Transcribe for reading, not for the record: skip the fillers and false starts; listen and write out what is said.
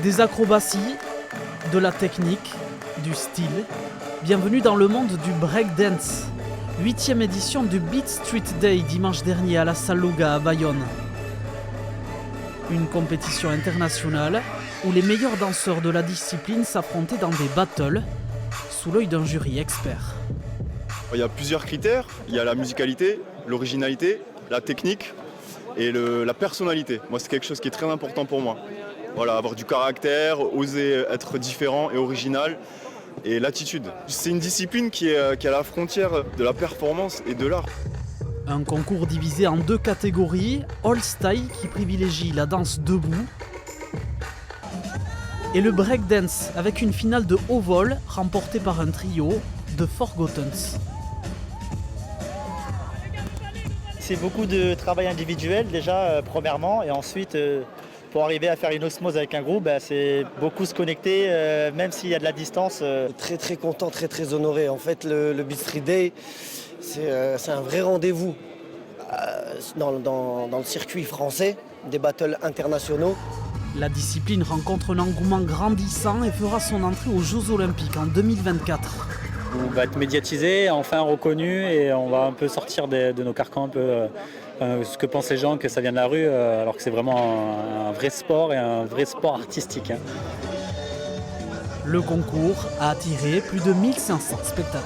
Des acrobaties, de la technique, du style. Bienvenue dans le monde du breakdance. 8e édition du Beat Street Day dimanche dernier à la Salle Loga à Bayonne. Une compétition internationale où les meilleurs danseurs de la discipline s'affrontaient dans des battles sous l'œil d'un jury expert. Il y a plusieurs critères, il y a la musicalité, l'originalité, la technique et la personnalité. Moi, c'est quelque chose qui est très important pour moi. Voilà, avoir du caractère, oser être différent et original et l'attitude. C'est une discipline qui est à la frontière de la performance et de l'art. Un concours divisé en 2 catégories, All Style qui privilégie la danse debout et le breakdance avec une finale de haut vol remportée par un trio de Forgottens. C'est beaucoup de travail individuel déjà premièrement et ensuite pour arriver à faire une osmose avec un groupe, c'est beaucoup se connecter même s'il y a de la distance. Très très content, très très honoré. En fait le Beat Street Day c'est un vrai rendez-vous dans le circuit français, des battles internationaux. La discipline rencontre un engouement grandissant et fera son entrée aux Jeux Olympiques en 2024. On va être médiatisé, enfin reconnu et on va un peu sortir de nos carcans un peu ce que pensent les gens que ça vient de la rue alors que c'est vraiment un vrai sport et un vrai sport artistique. Le concours a attiré plus de 1500 spectateurs.